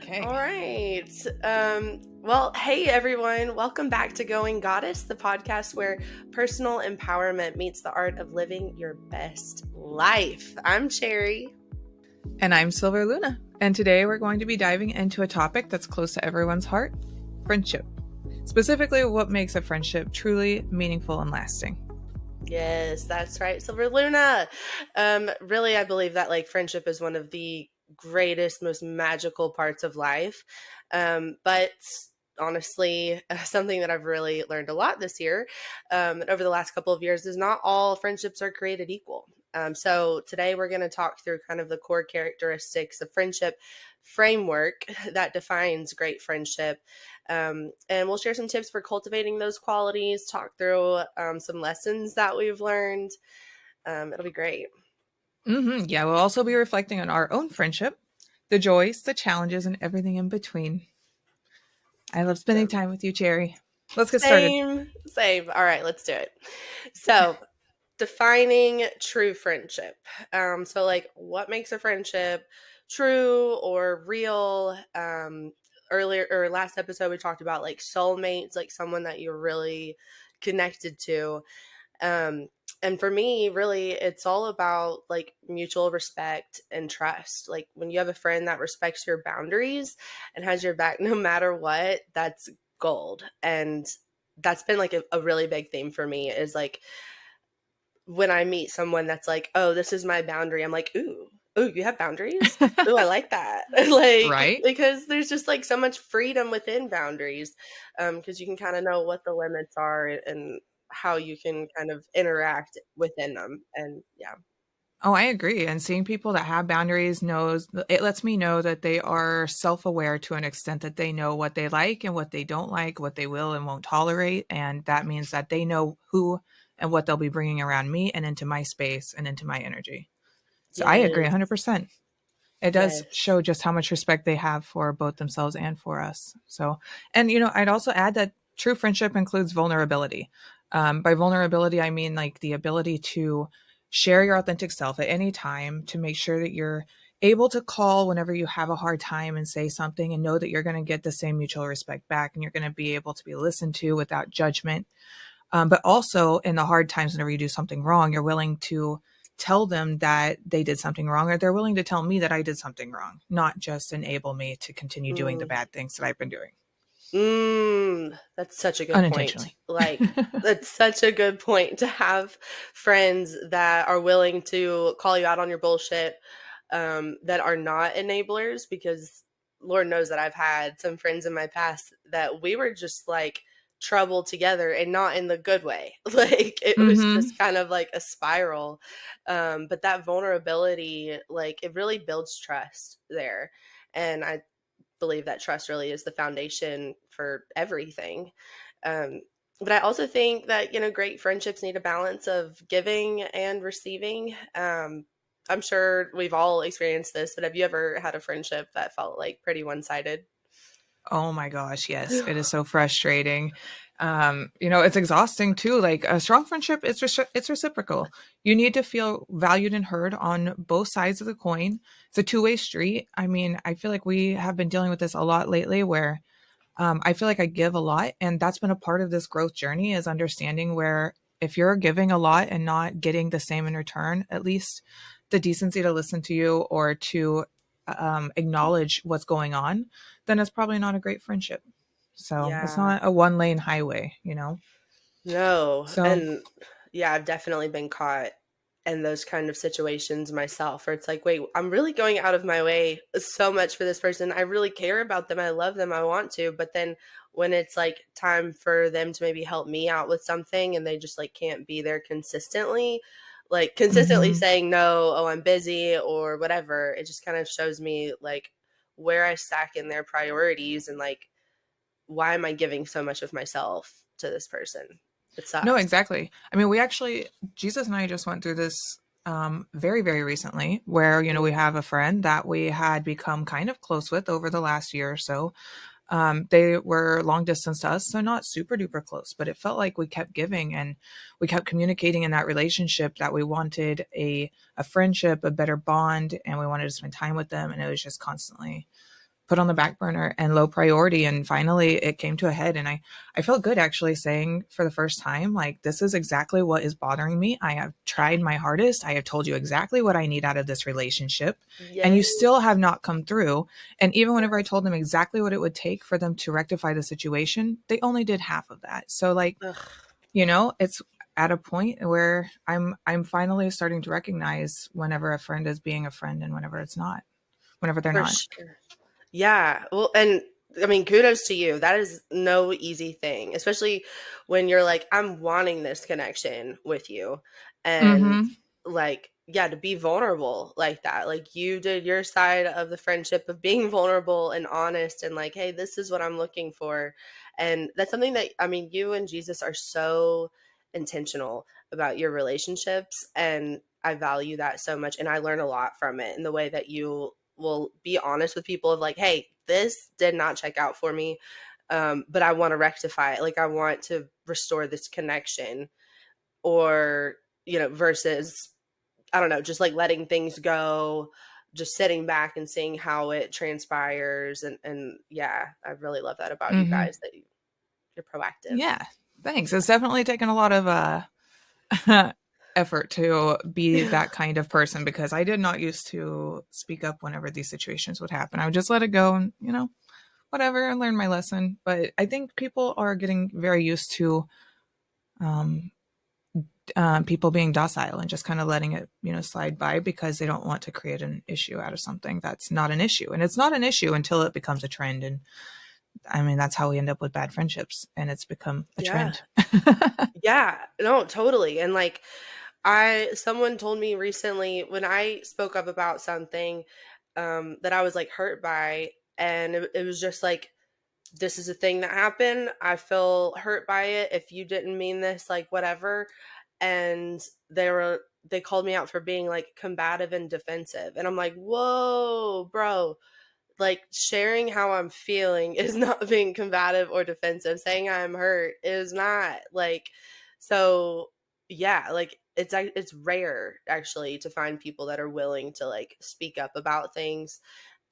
Okay. All right. Well, hey everyone. Welcome back to Going Goddess, the podcast where personal empowerment meets the art of living your best life. I'm Cherry. And I'm Silver Luna. And today we're going to be diving into a topic that's close to everyone's heart, friendship. Specifically, what makes a friendship truly meaningful and lasting. Yes, that's right, Silver Luna. Really, I believe that friendship is one of the greatest, most magical parts of life. But honestly, something that I've really learned a lot this year, and over the last couple of years, is not all friendships are created equal. So today we're going to talk through kind of the core characteristics of friendship framework that defines great friendship, and we'll share some tips for cultivating those qualities, talk through some lessons that we've learned. It'll be great. Yeah, we'll also be reflecting on our own friendship, the joys, the challenges, and everything in between. I love spending So, time with you, Cherry. Let's get started. same. All right, let's do it. So, defining true friendship. What makes a friendship true or real? Earlier or last episode, we talked about soulmates, like someone that you're really connected to. Um, and for me, really, it's all about mutual respect and trust. Like when you have a friend that respects your boundaries and has your back no matter what, that's gold. And that's been a really big theme for me is when I meet someone that's like, oh, this is my boundary, I'm like, ooh, you have boundaries? Ooh, I like that. Right? Because there's just so much freedom within boundaries. Because you can kind of know what the limits are and how you can kind of interact within them. And yeah. Oh, I agree. And seeing people that have boundaries knows it lets me know that they are self-aware to an extent that they know what they like and what they don't like, what they will and won't tolerate, and that means that they know who and what they'll be bringing around me and into my space and into my energy. So I agree Yes. 100%. It does Yes. show just how much respect they have for both themselves and for us. So, and I'd also add that true friendship includes vulnerability. By vulnerability, I mean like the ability to share your authentic self at any time, to make sure that you're able to call whenever you have a hard time and say something and know that you're going to get the same mutual respect back and you're going to be able to be listened to without judgment. But also in the hard times, whenever you do something wrong, you're willing to tell them that they did something wrong, or they're willing to tell me that I did something wrong, not just enable me to continue doing the Mm. bad things that I've been doing That's such a good point. unintentionally. That's such a good point to have friends that are willing to call you out on your bullshit, that are not enablers, because Lord knows that I've had some friends in my past that we were just trouble together and not in the good way. It was hmm just kind of like a spiral. But that vulnerability, it really builds trust there. And I believe that trust really is the foundation for everything. Um, but I also think that, great friendships need a balance of giving and receiving. I'm sure we've all experienced this, but have you ever had a friendship that felt pretty one sided? Oh my gosh, yes. It is so frustrating. It's exhausting too. Like a strong friendship, it's reciprocal. You need to feel valued and heard on both sides of the coin. It's a two-way street. I mean, I feel like we have been dealing with this a lot lately where I feel like I give a lot, and that's been a part of this growth journey is understanding where if you're giving a lot and not getting the same in return, at least the decency to listen to you or to acknowledge what's going on, then it's probably not a great friendship. So it's Yeah. not a one lane highway. No. So, And yeah, I've definitely been caught in those kind of situations myself where it's like, wait, I'm really going out of my way so much for this person. I really care about them. I love them. I want to. But then when it's time for them to maybe help me out with something and they just can't be there consistently, consistently mhm. saying no, oh, I'm busy or whatever, it just kind of shows me where I stack in their priorities and why am I giving so much of myself to this person? It No, sucks. exactly. I mean, Jesus and I just went through this very, very recently where, we Mm. have a friend that we had become kind of close with over the last year or so. They were long distance to us, so not super duper close, but it felt like we kept giving and we kept communicating in that relationship that we wanted a friendship, a better bond, and we wanted to spend time with them. And it was just constantly put on the back burner and low priority. And finally it came to a head. And I felt good actually saying for the first time, like, this is exactly what is bothering me. I have tried my hardest. I have told you exactly what I need out of this relationship. And you Yes. still have not come through. And even whenever I told them exactly what it would take for them to rectify the situation, they only did half of that. So like, Ugh, it's at a point where I'm finally starting to recognize whenever a friend is being a friend and whenever they're for not. sure. Yeah. Well, and I mean, kudos to you. That is no easy thing, especially when you're like, I'm wanting this connection with you. And Mhm. like, yeah, to be vulnerable like that. Like, you did your side of the friendship of being vulnerable and honest and like, hey, this is what I'm looking for. And that's something that, I mean, you and Jesus are so intentional about your relationships. And I value that so much. And I learn a lot from it in the way that you will be honest with people of like, hey, this did not check out for me. But I want to rectify it. Like, I want to restore this connection, or, versus, I don't know, just like letting things go, just sitting back and seeing how it transpires. And yeah, I really love that about you Mhm. guys, that you're proactive. Yeah. Thanks. It's definitely taken a lot of effort to be that kind of person because I did not used to speak up whenever these situations would happen. I would just let it go and, whatever, and learn my lesson. But I think people are getting very used to um, people being docile and just kind of letting it, slide by because they don't want to create an issue out of something that's not an issue. And it's not an issue until it becomes a trend. And I mean, that's how we end up with bad friendships and it's become a Yeah. trend. Yeah. No, totally. And like, someone told me recently when I spoke up about something, that I was like hurt by, and it was just like, this is a thing that happened. I feel hurt by it. If you didn't mean this, like, whatever. And they called me out for being like combative and defensive. And I'm like, whoa, bro. Like, sharing how I'm feeling is not being combative or defensive. Saying I'm hurt is not. Like, so yeah, like, it's rare actually to find people that are willing to like speak up about things.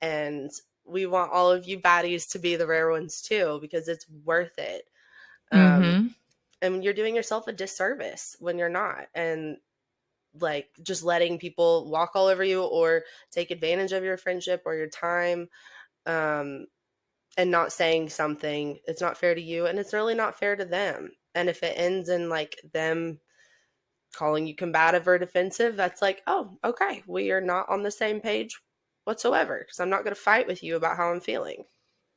And we want all of you baddies to be the rare ones too, because it's worth it. Um, Mm-hmm. and you're doing yourself a disservice when you're not. And like, just letting people walk all over you or take advantage of your friendship or your time, um, and not saying something, it's not fair to you and it's really not fair to them. And if it ends in like them calling you combative or defensive, that's like, oh, okay, we are not on the same page whatsoever, because I'm not going to fight with you about how I'm feeling.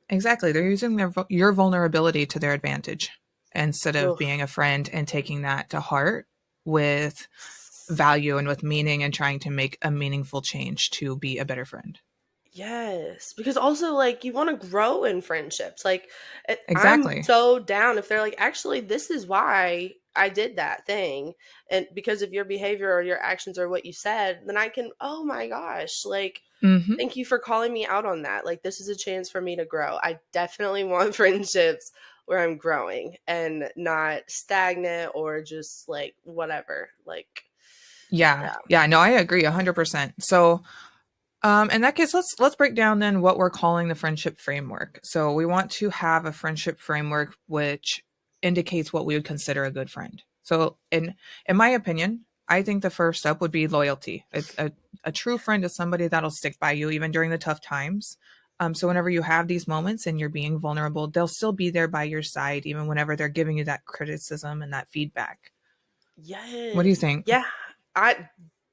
Exactly. They're using your vulnerability to their advantage instead of Ugh. being a friend and taking that to heart with value and with meaning and trying to make a meaningful change to be a better friend. Yes, because also like, you want to grow in friendships. Like, I'm Exactly. so down if they're like, actually, this is why I did that thing, and because of your behavior or your actions or what you said, then I can, oh my gosh, like, Hmm. thank you for calling me out on that. Like, this is a chance for me to grow. I definitely want friendships where I'm growing and not stagnant or just like whatever. Like, Yeah. yeah. Yeah. No, I agree 100%. So, in that case, let's break down then what we're calling the friendship framework. So we want to have a friendship framework which indicates what we would consider a good friend. So in my opinion, I think the first step would be loyalty. A true friend is somebody that'll stick by you even during the tough times. So whenever you have these moments and you're being vulnerable, they'll still be there by your side, even whenever they're giving you that criticism and that feedback. What do you Yes. think? Yeah. I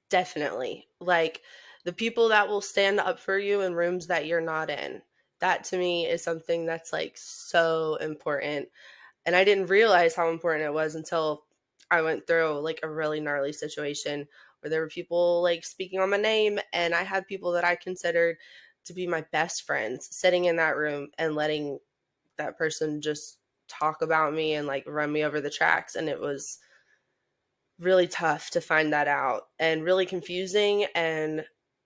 definitely like the people that will stand up for you in rooms that you're not in. That to me is something that's like so important. And I didn't realize how important it was until I went through like a really gnarly situation where there were people like speaking on my name, and I had people that I considered to be my best friends sitting in that room and letting that person just talk about me and like run me over the tracks. And it was really tough to find that out and really confusing. And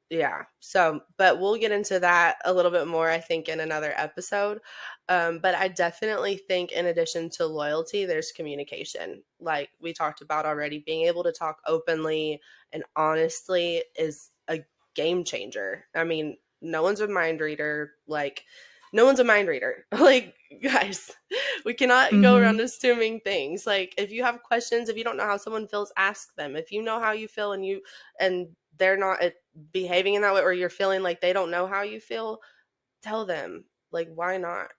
yeah, so, but we'll get into that a little bit more, I think, in another episode. But I definitely think, in addition to loyalty, there's communication, like we talked about already. Being able to talk openly and honestly is a game changer. I mean, No one's a mind reader. Like, no one's a mind reader. Like, guys, we cannot go around Mhm. assuming things. Like, if you have questions, if you don't know how someone feels, ask them. If you know how you feel and they're not behaving in that way, or you're feeling like they don't know how you feel, tell them. Like, why not?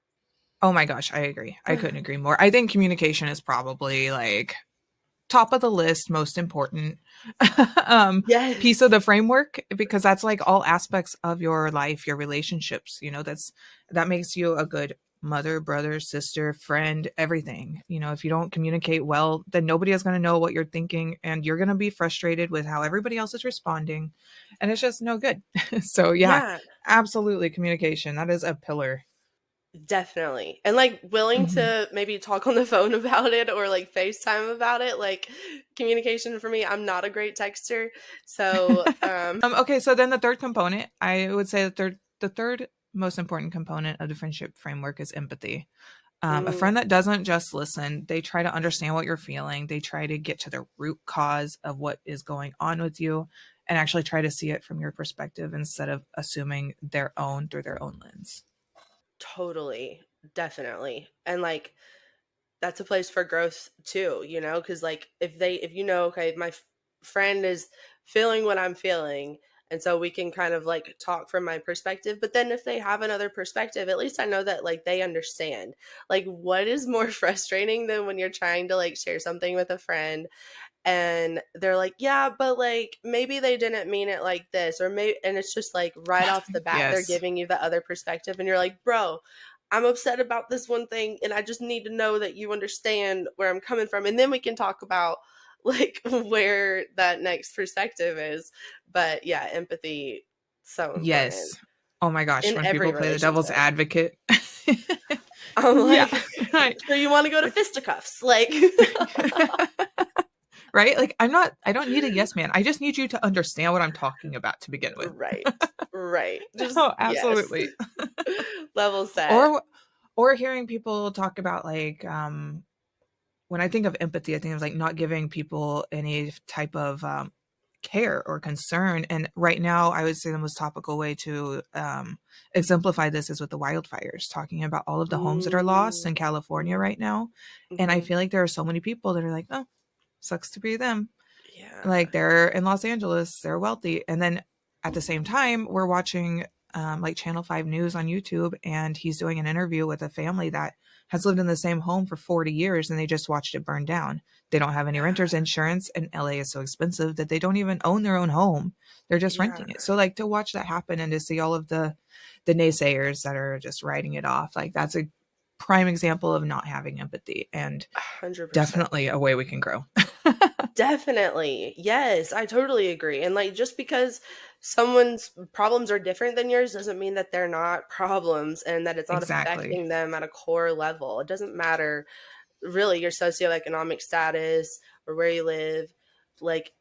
Oh my gosh, I agree. I couldn't agree more. I think communication is probably like top of the list, most important um piece of Yes. the framework, because that's like all aspects of your life, your relationships, that makes you a good mother, brother, sister, friend, everything. If you don't communicate well, then nobody is going to know what you're thinking, and you're going to be frustrated with how everybody else is responding, and it's just no good. So yeah, Yeah. absolutely, communication, that is a pillar. Definitely. And like willing Mhm. to maybe talk on the phone about it or like FaceTime about it. Like communication for me, I'm not a great texter. So, Okay, so then the third component, I would say the third most important component of the friendship framework is empathy. A mm, friend that doesn't just listen, they try to understand what you're feeling. They try to get to the root cause of what is going on with you and actually try to see it from your perspective instead of assuming their own through their own lens. totally. Definitely. And like that's a place for growth too, because like if you know, okay, my friend is feeling what I'm feeling, and so we can kind of like talk from my perspective, but then if they have another perspective, at least I know that like they understand. Like, what is more frustrating than when you're trying to like share something with a friend and they're like, yeah, but like maybe they didn't mean it like this, or maybe, and it's just like right off the bat they're Yes. giving you the other perspective, and you're like, bro, I'm upset about this one thing, and I just need to know that you understand where I'm coming from, and then we can talk about like where that next perspective is. But yeah, empathy, so important Yes. Oh my gosh, in when every people play the devil's relationship. advocate. I'm Yeah. like, Right. so you want to go to Like fisticuffs, like right? Like I don't need a yes man. I just need you to understand what I'm talking about to begin with. right, right, just Oh, yes. absolutely. Level set. Or or hearing people talk about like when I think of empathy, I think of like not giving people any type of care or concern. And right now, I would say the most topical way to exemplify this is with the wildfires, talking about all of the homes that are lost Mm, in California mm, right now. And I mhm. feel like there are so many people that are like, oh, sucks to be them. Yeah. Like they're in Los Angeles, they're wealthy. And then at the same time, we're watching like Channel 5 News on YouTube, and he's doing an interview with a family that has lived in the same home for 40 years and they just watched it burn down. They don't have any renter's insurance, and LA is so expensive that they don't even own their own home. They're just Yeah. renting it. So like to watch that happen and to see all of the naysayers that are just writing it off, like that's a prime example of not having empathy, and 100%. definitely a way we can grow. Definitely. Yes, I totally agree. And like just because someone's problems are different than yours doesn't mean that they're not problems and that it's not Exactly. affecting them at a core level. It doesn't matter really your socioeconomic status or where you live. Like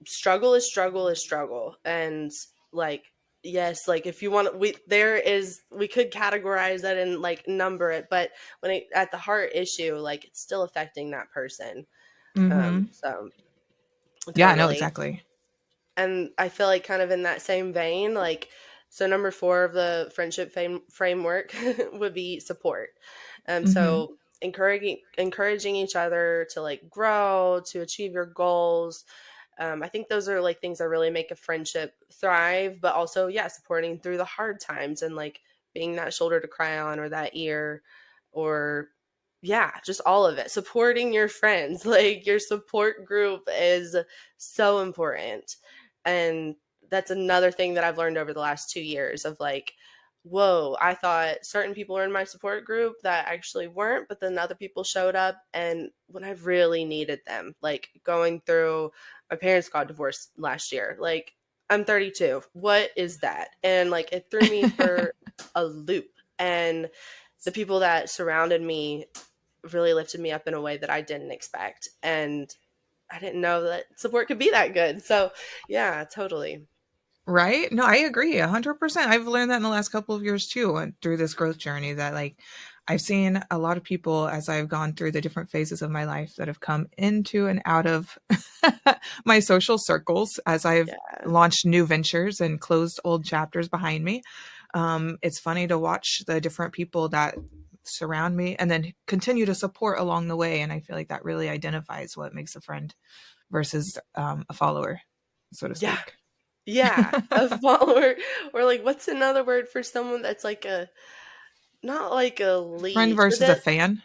struggle is struggle is struggle. And like yes, like if you want, we could categorize that and like number it, but when it at the heart issue, like it's still affecting that person. Mhm. So Yeah, no, totally. exactly. And I feel like kind of in that same vein, like so number 4 of the friendship framework would be support. Mhm. So encouraging each other to like grow, to achieve your goals. I think those are like things that really make a friendship thrive, but also yeah, supporting through the hard times and like being that shoulder to cry on or that ear or yeah, just all of it. Supporting your friends, like your support group is so important. And that's another thing that I've learned over the last 2 years of like, whoa, I thought certain people were in my support group that actually weren't, but then other people showed up and when I really needed them, like going through my parents got divorced last year. Like I'm 32. What is that? And like it threw me for a loop. And the people that surrounded me really lifted me up in a way that I didn't expect. And I didn't know that support could be that good. So, yeah, totally. Right? No, I agree 100%. I've learned that in the last couple of years too, and through this growth journey, that like I've seen a lot of people as I've gone through the different phases of my life that have come into and out of my social circles as I've Yeah. launched new ventures and closed old chapters behind me. It's funny to watch the different people that surround me and then continue to support along the way. And I feel like that really identifies what makes a friend versus a follower, so to Yeah. speak. Yeah. A follower, or like what's another word for someone that's like a, not like a Friend leech, but versus a that fan.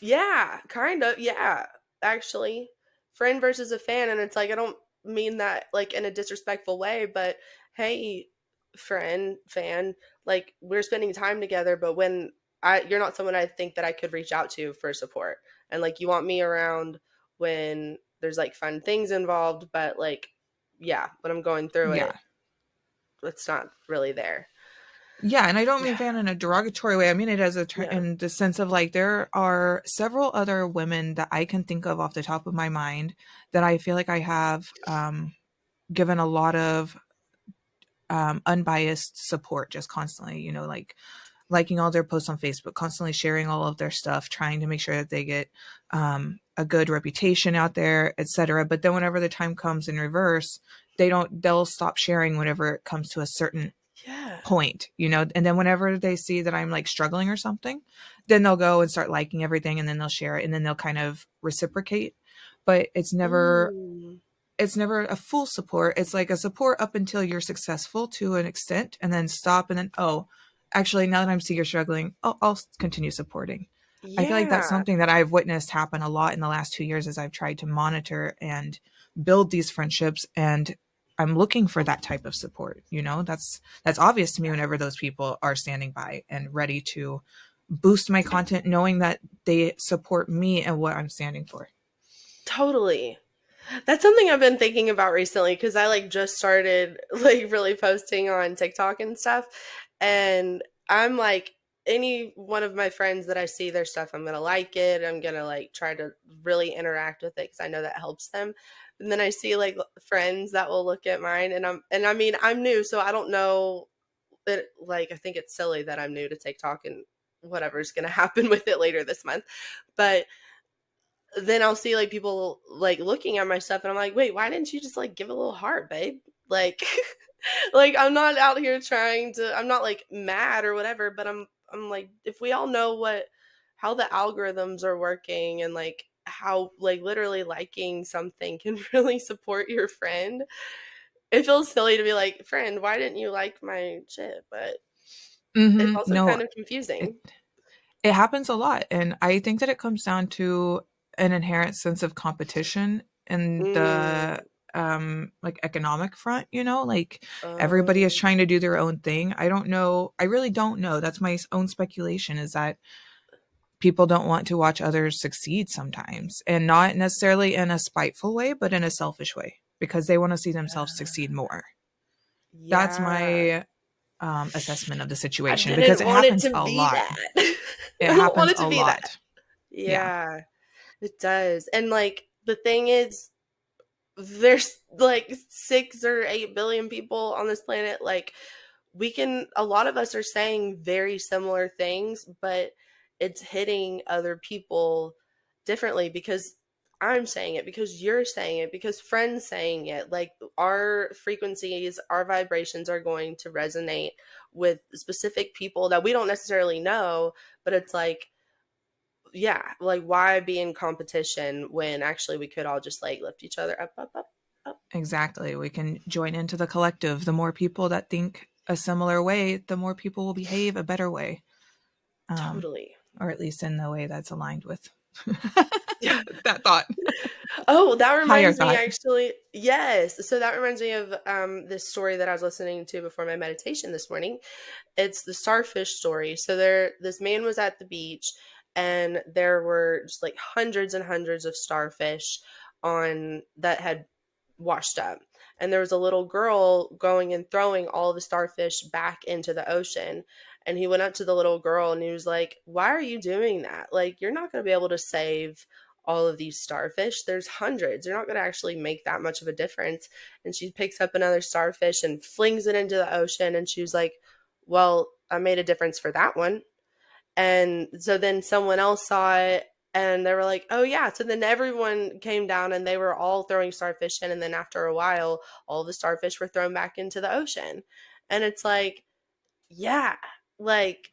yeah, kind of, yeah, actually. Friend versus a fan, and it's like I don't mean that like in a disrespectful way, but hey, friend, fan, like we're spending time together, but when you're not someone I think that I could reach out to for support. And like you want me around when there's like fun things involved, but like yeah, when I'm going through Yeah. it, it's not really there. Yeah, and I don't mean Yeah. fan in a derogatory way. I mean it as Yeah. in the sense of like there are several other women that I can think of off the top of my mind that I feel like I have given a lot of unbiased support just constantly, you know, like liking all their posts on Facebook, constantly sharing all of their stuff, trying to make sure that they get a good reputation out there, etc. But then whenever the time comes in reverse, they'll stop sharing whenever it comes to a certain Yeah. point, you know, and then whenever they see that I'm like struggling or something, then they'll go and start liking everything and then they'll share it and then they'll kind of reciprocate. But Mm. it's never a full support. It's like a support up until you're successful to an extent and then stop and then, oh, actually, now that I'm seeing you're struggling, I'll continue supporting. I feel like that's Yeah. something that I've witnessed happen a lot in the last 2 years as I've tried to monitor and build these friendships. And I'm looking for that type of support. You know, that's obvious to me whenever those people are standing by and ready to boost my content, knowing that they support me and what I'm standing for. Totally. That's something I've been thinking about recently because I like just started like really posting on TikTok and stuff. And I'm like, any one of my friends that I see their stuff, I'm gonna like it. I'm gonna like try to really interact with it because I know that helps them. And then I see like friends that will look at mine, and I mean I'm new, so I don't know that, like I think it's silly that I'm new to TikTok and whatever's gonna happen with it later this month. But then I'll see like people like looking at my stuff and I'm like, wait, why didn't you just like give a little heart, babe? Like like I'm not out here trying to, I'm not like mad or whatever, but I'm like, if we all know what how the algorithms are working and like how like literally liking something can really support your friend, it feels silly to be like, friend, why didn't you like my shit? But it's also No, kind of it, confusing. it happens a lot. And I think that it comes down to an inherent sense of competition in the Mm. like economic front, you know, like everybody is Oh, trying to do their own thing. I don't know. I really don't know. That's my own speculation is that people don't want to watch others succeed sometimes and not necessarily in a spiteful way, but in a selfish way because they want to see themselves succeed more. That's yeah. my assessment of the I situation because didn't it want it happens to a be lot. that. It I don't want happens it a to be that. lot. Yeah, Yeah, it does. And like the thing is, there's like 6 or 8 billion people on this planet. Like we can, a lot of us are saying very similar things, but it's hitting other people differently because I'm saying it, because you're saying it, because friends saying it. Like our frequencies, our vibrations are going to resonate with specific people that we don't necessarily know, but it's like, yeah, like why be in competition when actually we could all just like lift each other up, up, up, up. exactly. We can join into the collective. The more people that think a similar way, the more people will behave a better way, um, Totally. or at least in the way that's aligned with Yeah. that thought, Oh, that higher reminds me thought. actually. Yes. So that reminds me of this story that I was listening to before my meditation this morning. It's the starfish story. So this man was at the beach and there were just like hundreds and hundreds of starfish on that had washed up. And there was a little girl going and throwing all the starfish back into the ocean. And he went up to the little girl and he was like, "Why are you doing that? Like, you're not going to be able to save all of these starfish. There's hundreds. You're not going to actually make that much of a difference." And she picks up another starfish and flings it into the ocean. And she was like, "Well, I made a difference for that one." And so then someone else saw it and they were like, oh, yeah. So then everyone came down and they were all throwing starfish in. And then after a while, all the starfish were thrown back into the ocean. And it's like, yeah, like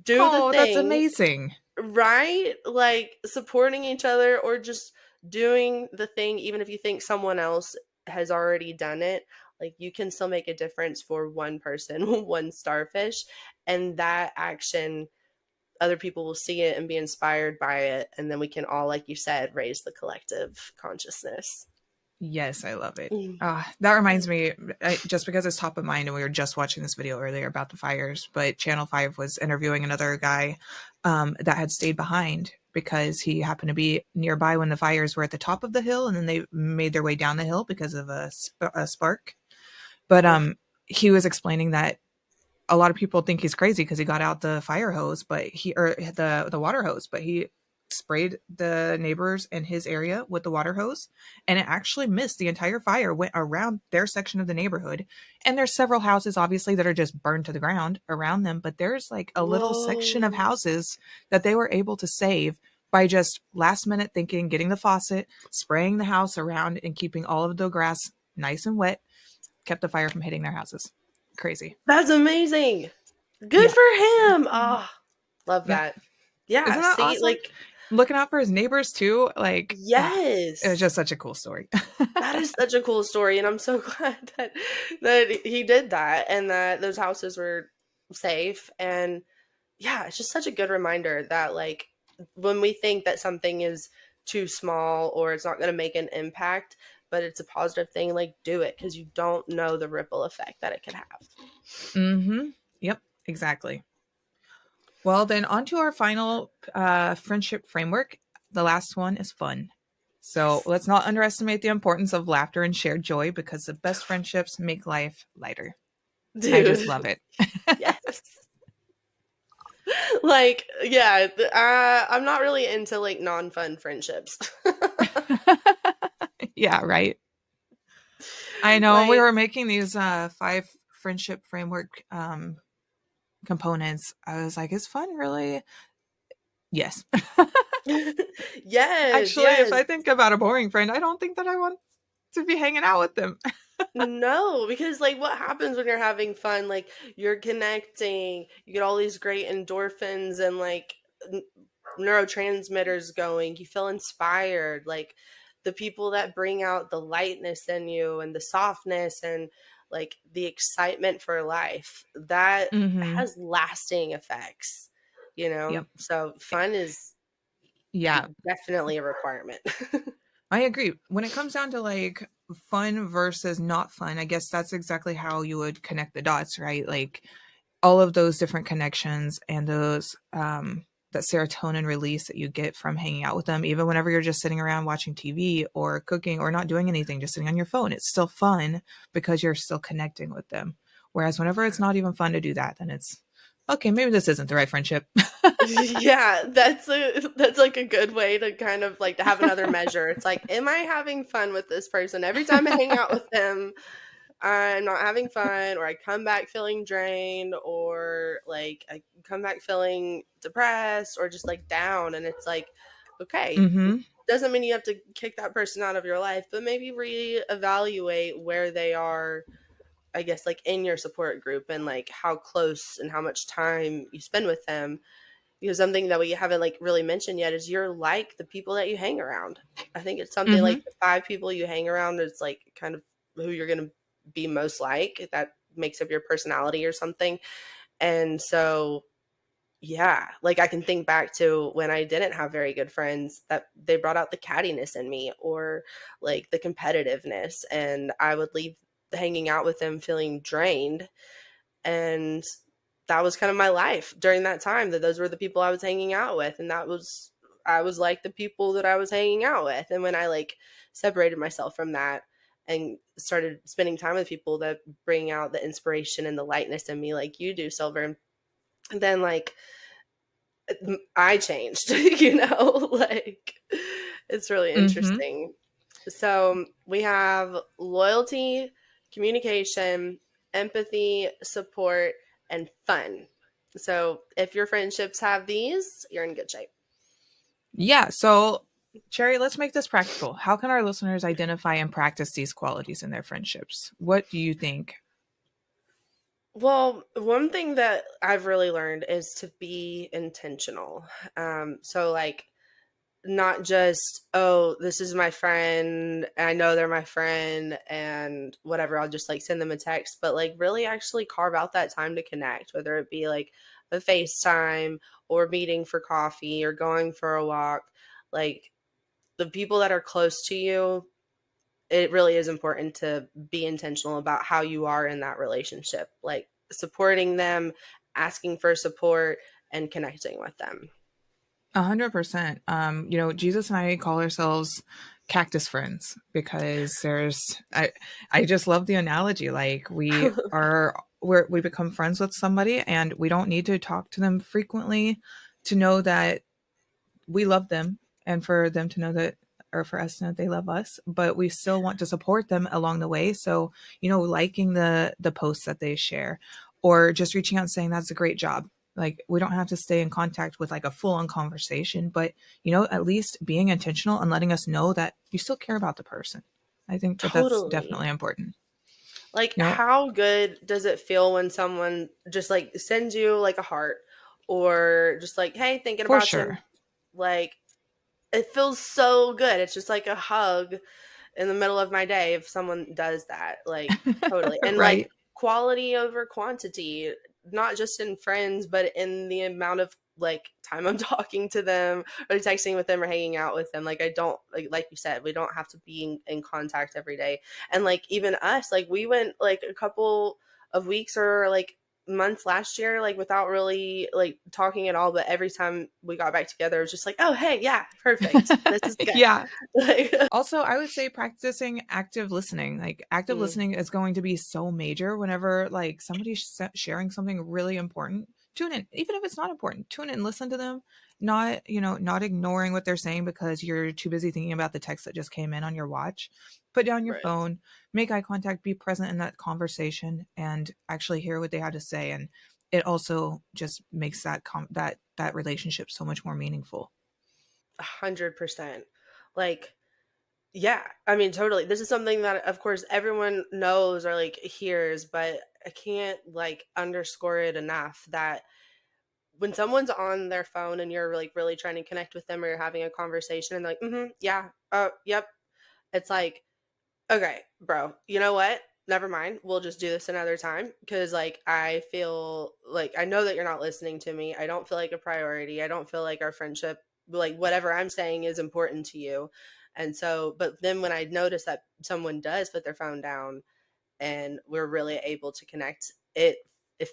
do the Oh, that's thing, amazing. right? Like supporting each other or just doing the thing, even if you think someone else has already done it. Like you can still make a difference for one person, one starfish. And that action, other people will see it and be inspired by it. And then we can all, like you said, raise the collective consciousness. Yes, I love it. Mm. That reminds me, just because it's top of mind, and we were just watching this video earlier about the fires, but Channel 5 was interviewing another guy that had stayed behind because he happened to be nearby when the fires were at the top of the hill, and then they made their way down the hill because of a spark. But Oof. he was explaining that a lot of people think he's crazy because he got out the fire hose, but or the water hose, but he sprayed the neighbors in his area with the water hose, and it actually missed the entire fire, went around their section of the neighborhood. And there's several houses obviously that are just burned to the ground around them, but there's like a little section of Whoa. houses that they were able to save by just last minute thinking, getting the faucet, spraying the house around, and keeping all of the grass nice and wet, kept the fire from hitting their houses. Crazy. That's amazing. Good Yeah. for him. Oh, love Yeah. that. Yeah. Isn't that See, awesome? like, Looking out for his neighbors too. Like, it was yes. just such a cool story. That is such a cool story, and I'm so glad that he did that and that those houses were safe. And yeah, it's just such a good reminder that like when we think that something is too small or it's not going to make an impact, but it's a positive thing, like do it because you don't know the ripple effect that it could have. Mm-hmm. Yep, exactly. Well, then on to our final friendship framework. The last one is fun. So Yes. let's not underestimate the importance of laughter and shared joy because the best friendships make life lighter. I just Dude, love it. yes. Like, yeah, I'm not really into like non-fun friendships. Yeah, right. I know when we Like, were making these five friendship framework components, I was like, is fun really? Yes. yes, Actually, if yes. I think about a boring friend, I don't think that I want to be hanging out with them. No, because like what happens when you're having fun? Like you're connecting, you get all these great endorphins and like n- neurotransmitters going. You feel inspired. Like the people that bring out the lightness in you and the softness and like the excitement for life, that Mm-hmm. has lasting effects, you know? Yep. So fun is Yeah, definitely a requirement. I agree. When it comes down to like fun versus not fun, I guess that's exactly how you would connect the dots, right? Like all of those different connections and those that serotonin release that you get from hanging out with them, even whenever you're just sitting around watching TV or cooking or not doing anything, just sitting on your phone, it's still fun because you're still connecting with them. Whereas whenever it's not even fun to do that, then it's okay, maybe this isn't the right friendship. Yeah, that's like a good way to kind of like to have another measure. It's like, am I having fun with this person? Every time I hang out with them, I'm not having fun, or I come back feeling drained, or like I come back feeling depressed or just like down. And it's like, okay, Mm-hmm. doesn't mean you have to kick that person out of your life, but maybe reevaluate where they are, I guess, like in your support group and like how close and how much time you spend with them, because something that we haven't like really mentioned yet is you're like the people that you hang around. I think it's something Mm-hmm. like the five people you hang around is like kind of who you're going to be most like. That makes up your personality or something. And so, yeah, like I can think back to when I didn't have very good friends that they brought out the cattiness in me or like the competitiveness. And I would leave hanging out with them feeling drained, and that was kind of my life during that time, that those were the people I was hanging out with, and that was, I was like the people that I was hanging out with. And when I like separated myself from that and started spending time with people that bring out the inspiration and the lightness in me like you do, Silver, then like I changed, like it's really Mm-hmm. interesting. So we have loyalty, communication, empathy, support, and fun. So if your friendships have these, you're in good shape. Yeah. So, Cherry, let's make this practical. How can our listeners identify and practice these qualities in their friendships? What do you think? Well, one thing that I've really learned is to be intentional. So like not just, oh, this is my friend, I know they're my friend and whatever, I'll just like send them a text, but like really actually carve out that time to connect, whether it be like a FaceTime or meeting for coffee or going for a walk. Like the people that are close to you, it really is important to be intentional about how you are in that relationship, like supporting them, asking for support, and connecting with them. 100%. Jesus and I call ourselves cactus friends because I just love the analogy. Like we become friends with somebody and we don't need to talk to them frequently to know that we love them and for them to know that or for us to know that they love us, but we still want to support them along the way. So, liking the posts that they share or just reaching out and saying that's a great job. Like we don't have to stay in contact with like a full on conversation, but at least being intentional and letting us know that you still care about the person. I think that that's Totally. definitely important. Like, You know, how good does it feel when someone just like sends you like a heart or just like, hey, thinking for about you? sure. Like, it feels so good. It's just like a hug in the middle of my day if someone does that. Like, totally. And like Right. quality over quantity, not just in friends, but in the amount of like time I'm talking to them or texting with them or hanging out with them. Like, I don't, like you said, we don't have to be in contact every day. And like, even us, like, we went like a couple of weeks or like months last year, like without really like talking at all. But every time we got back together, it was just like, oh, hey, yeah, perfect. This is good. Yeah. Like, Also, I would say practicing active listening. Like active mm, listening is going to be so major whenever like somebody's sharing something really important. Tune in, even if it's not important. Tune in, listen to them. Not ignoring what they're saying because you're too busy thinking about the text that just came in on your watch. Put down your right. phone, make eye contact, be present in that conversation, and actually hear what they have to say. And it also just makes that relationship so much more meaningful. 100%. Like, yeah, I mean, totally. This is something that, of course, everyone knows or like hears, but I can't like underscore it enough that when someone's on their phone and you're like really trying to connect with them or you're having a conversation and they're like, yeah, yep. It's like, okay, bro, you know what? Never mind. We'll just do this another time because like I feel like I know that you're not listening to me. I don't feel like a priority. I don't feel like our friendship, like whatever I'm saying is important to you. And so, but then when I notice that someone does put their phone down and we're really able to connect, it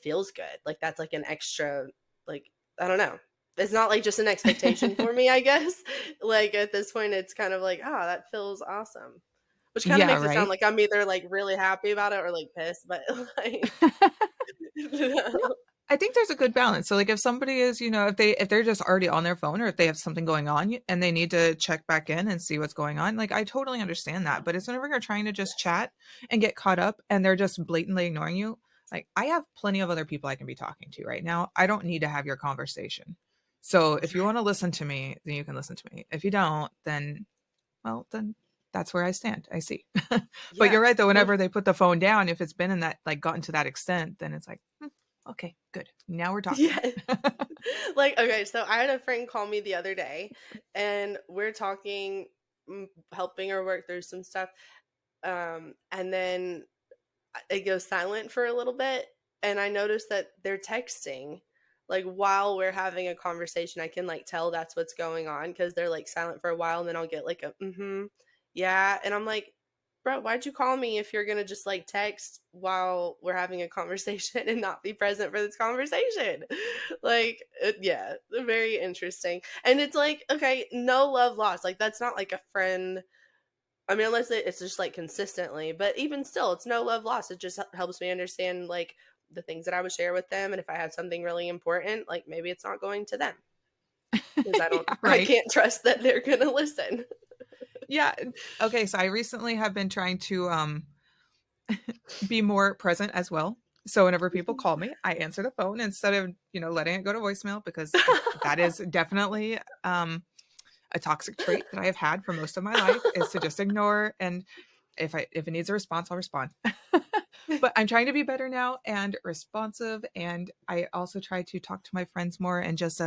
feels good. Like that's like an extra, like, I don't know. It's not like just an expectation for me, I guess. Like at this point it's kind of like, oh, that feels awesome. Which kind of Yeah, makes it sound right. like I'm either like really happy about it or like pissed, but like No, I think there's a good balance. So like if somebody is, if they're just already on their phone or if they have something going on and they need to check back in and see what's going on, like I totally understand that. But it's whenever you're trying to just yes. chat and get caught up and they're just blatantly ignoring you, like I have plenty of other people I can be talking to right now. I don't need to have your conversation. So if you want to listen to me, then you can listen to me. If you don't, then well, then that's where I stand. I see. But Yeah. you're right though, One, whenever they put the phone down, if it's been in that like gotten to that extent, then it's like, okay, good. Now we're talking. yeah. Like, okay, so I had a friend call me the other day and we're talking, helping her work through some stuff. And then it goes silent for a little bit and I notice that they're texting like while we're having a conversation. I can like tell that's what's going on because they're like silent for a while and then I'll get like a yeah, and I'm like, bro, why'd you call me if you're gonna just like text while we're having a conversation and not be present for this conversation? Like yeah, very interesting. And it's like, okay, no love lost, like that's not like a friend. I mean, unless it's just like consistently, but even still, it's no love lost. It just helps me understand like the things that I would share with them. And if I have something really important, like maybe it's not going to them because Yeah, I right. can't trust that they're going to listen. Yeah. Okay, so I recently have been trying to be more present as well. So whenever people call me, I answer the phone instead of, letting it go to voicemail because that is definitely a toxic trait that I have had for most of my life is to just ignore, and if it needs a response, I'll respond. But I'm trying to be better now and responsive, and I also try to talk to my friends more and just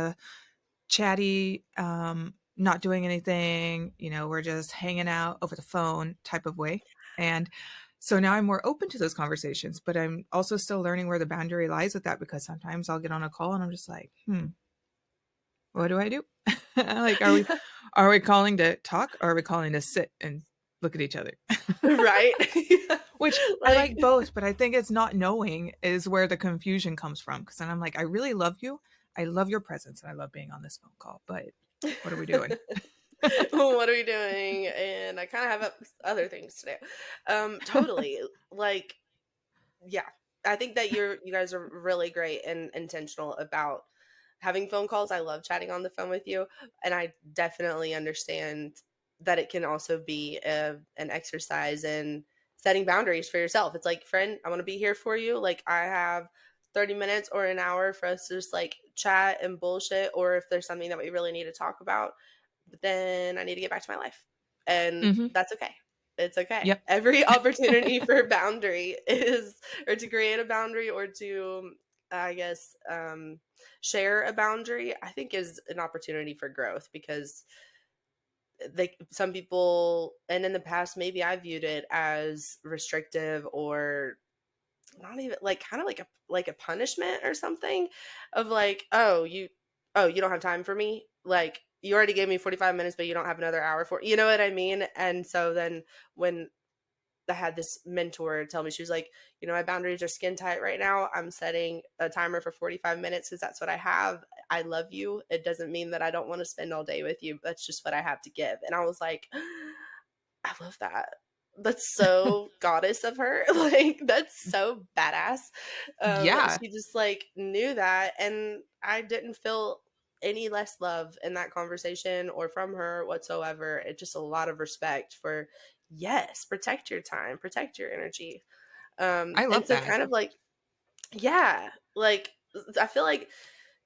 chatty, not doing anything, we're just hanging out over the phone type of way. And so now I'm more open to those conversations, but I'm also still learning where the boundary lies with that because sometimes I'll get on a call and I'm just like, what do I do? Like, are we calling to talk or are we calling to sit and look at each other? Right? Which I Like, like both, but I think it's not knowing is where the confusion comes from. Cause then I'm like, I really love you. I love your presence and I love being on this phone call, but what are we doing? what are we doing? And I kind of have other things to do. Totally. Like, yeah, I think that you guys are really great and intentional about having phone calls. I love chatting on the phone with you, and I definitely understand that it can also be an exercise in setting boundaries for yourself. It's like, friend, I want to be here for you. Like, I have 30 minutes or an hour for us to just like chat and bullshit, or if there's something that we really need to talk about, but then I need to get back to my life. And Hmm. that's okay. It's okay. Yep. Every opportunity for boundary is, or to create a boundary or to, I guess, share a boundary, I think is an opportunity for growth because some people, and in the past, maybe I viewed it as restrictive or not even like kind of like a punishment or something of like, oh, you don't have time for me, like you already gave me 45 minutes but you don't have another hour for, you know what I mean? And so then when I had this mentor tell me, she was like, my boundaries are skin tight right now. I'm setting a timer for 45 minutes because that's what I have. I love you. It doesn't mean that I don't want to spend all day with you. That's just what I have to give. And I was like, I love that. That's so goddess of her. Like, that's so badass. Yeah, She just like knew that. And I didn't feel any less love in that conversation or from her whatsoever. It's just a lot of respect for, yes, protect your time, protect your energy. I And love so that. kind of like, yeah, like I feel like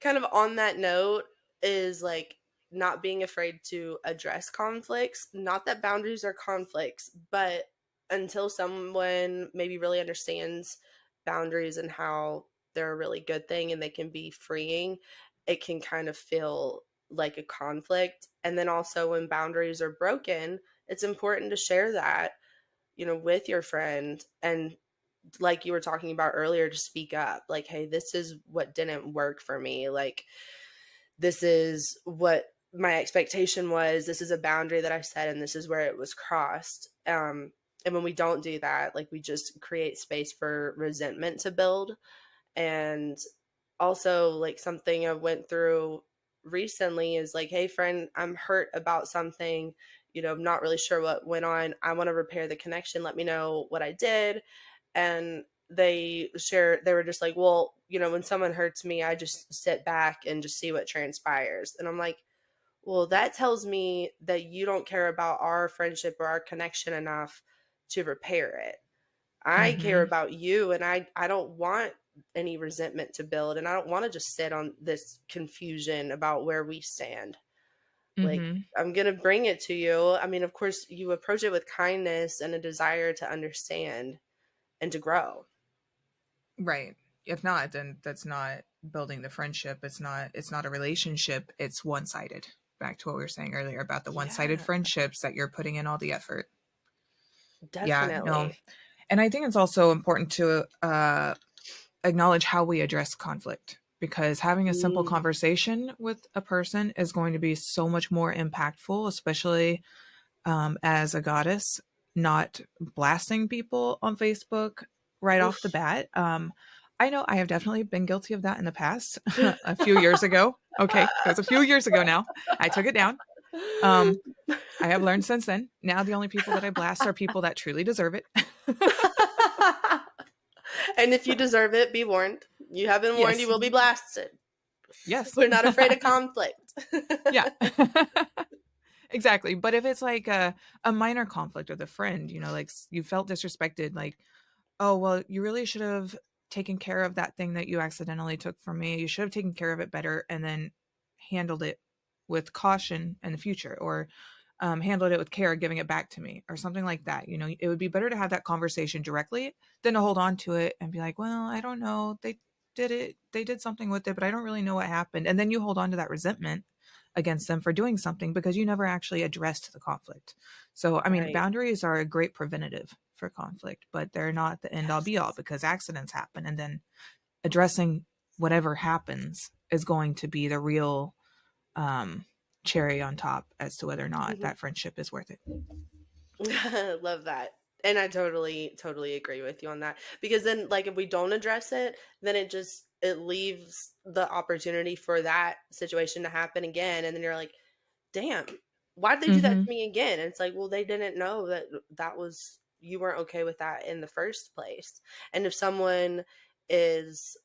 kind of on that note is like not being afraid to address conflicts. Not that boundaries are conflicts, but until someone maybe really understands boundaries and how they're a really good thing and they can be freeing, it can kind of feel like a conflict. And then also when boundaries are broken, it's important to share that, with your friend and like you were talking about earlier, to speak up like, hey, this is what didn't work for me, like this is what my expectation was, this is a boundary that I set and this is where it was crossed. And when we don't do that, like we just create space for resentment to build. And also like something I went through recently is like, hey friend, I'm hurt about something, I'm not really sure what went on, I want to repair the connection, let me know what I did. And they were just like, well, when someone hurts me, I just sit back and just see what transpires. And I'm like, well, that tells me that you don't care about our friendship or our connection enough to repair it. I care Hmm. about you, and I don't want any resentment to build, and I don't want to just sit on this confusion about where we stand. Like, Hmm. I'm going to bring it to you. I mean, of course, you approach it with kindness and a desire to understand and to grow. Right. If not, then that's not building the friendship. It's not a relationship. It's one-sided. Back to what we were saying earlier about the one-sided Yeah, friendships that you're putting in all the effort. Yeah, no. definitely. And I think it's also important to acknowledge how we address conflict because having a simple Mm. conversation with a person is going to be so much more impactful, especially as a goddess, not blasting people on Facebook right off the Oof. bat. I know I have definitely been guilty of that in the past, a few years ago. Okay, it was a few years ago now. I took it down. Um, I have learned since then. Now the only people that I blast are people that truly deserve it. And if you deserve it, be warned. You have been warned, you Yes, will be blasted. yes, We're not afraid of conflict. yeah. Exactly. But if it's like a minor conflict with a friend, like you felt disrespected, like, oh, well, you really should have taken care of that thing that you accidentally took from me. You should have taken care of it better and then handled it with caution in the future, or handled it with care, giving it back to me or something like that. You know, it would be better to have that conversation directly than to hold on to it and be like, well, I don't know. They did something with it, but I don't really know what happened. And then you hold on to that resentment against them for doing something because you never actually addressed the conflict. So, I mean, Right. boundaries are a great preventative for conflict, but they're not the end all be all Yes. because accidents happen. And then addressing whatever happens is going to be the real um, cherry on top as to whether or not that friendship is worth it. Love that. And I totally agree with you on that. Because then like if we don't address it, then it leaves the opportunity for that situation to happen again. And then you're like, damn, why did they do that Mm-hmm. to me again? And it's like, well, they didn't know that you weren't okay with that in the first place. And if someone is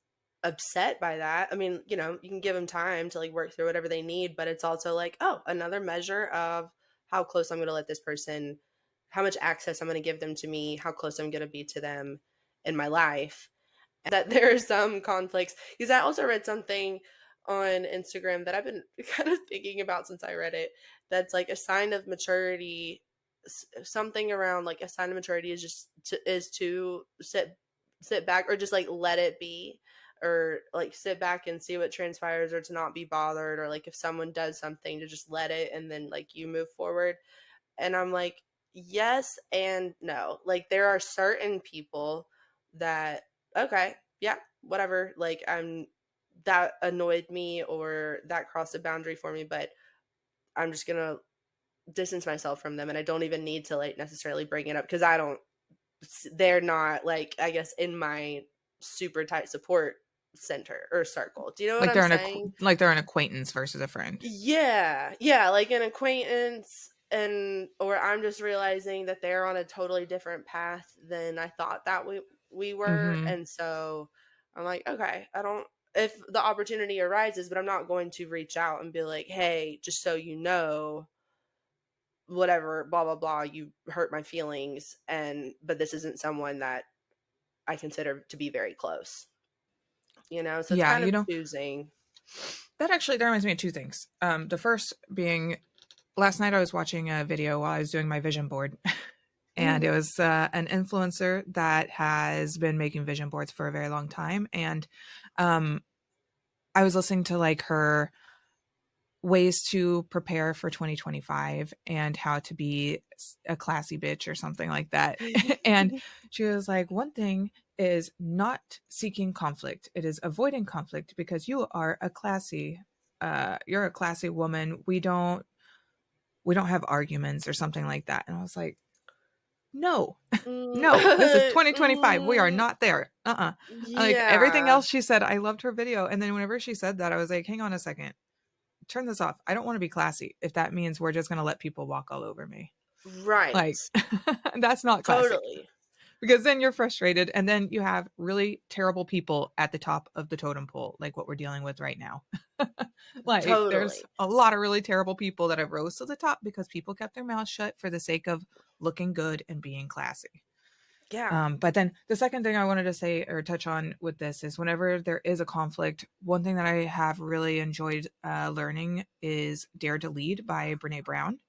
upset by that, I mean, you can give them time to like work through whatever they need, but it's also like, oh, another measure of how close I'm going to let this person, how much access I'm going to give them to me, how close I'm going to be to them in my life. That there are some conflicts because I also read something on Instagram that I've been kind of thinking about since I read it. That's like a sign of maturity. Something around like a sign of maturity is to sit back or just like let it be, or like sit back and see what transpires, or to not be bothered, or like if someone does something to just let it and then like you move forward. And I'm like, yes and no. Like there are certain people that, okay, yeah, whatever. Like that annoyed me or that crossed a boundary for me, but I'm just gonna distance myself from them, and I don't even need to like necessarily bring it up because I don't. They're not like, I guess, in my super tight support center or circle. Do you know what Like I'm saying? they're an acquaintance versus a friend. Yeah. Yeah, like an acquaintance, and or I'm just realizing that they're on a totally different path than I thought that we were. Mm-hmm. And so I'm like, okay, I don't, if the opportunity arises, but I'm not going to reach out and be like, "Hey, just so you know, whatever, blah blah blah, you hurt my feelings, and but this isn't someone that I consider to be very close." So it's Yeah, kind you of know, choosing. that reminds me of two things. The first being last night I was watching a video while I was doing my vision board, and it was an influencer that has been making vision boards for a very long time, and um, I was listening to like her ways to prepare for 2025 and how to be a classy bitch or something like that. And she was like, one thing is not seeking conflict. It is avoiding conflict because you're a classy woman. We don't have arguments or something like that. And I was like, no, Mm, no, this is 2025. We are mm, not there. Like everything yeah. else she said, I loved her video. And then whenever she said that, I was like, hang on a second, turn this off. I don't want to be classy if that means we're just going to let people walk all over me. Right. Like, that's not classy Totally. because then you're frustrated. And then you have really terrible people at the top of the totem pole, like what we're dealing with right now. Like, there's Totally. a lot of really terrible people that have rose to the top because people kept their mouths shut for the sake of looking good and being classy. Yeah. But then the second thing I wanted to say or touch on with this is whenever there is a conflict, one thing that I have really enjoyed learning is Dare to Lead by Brene Brown.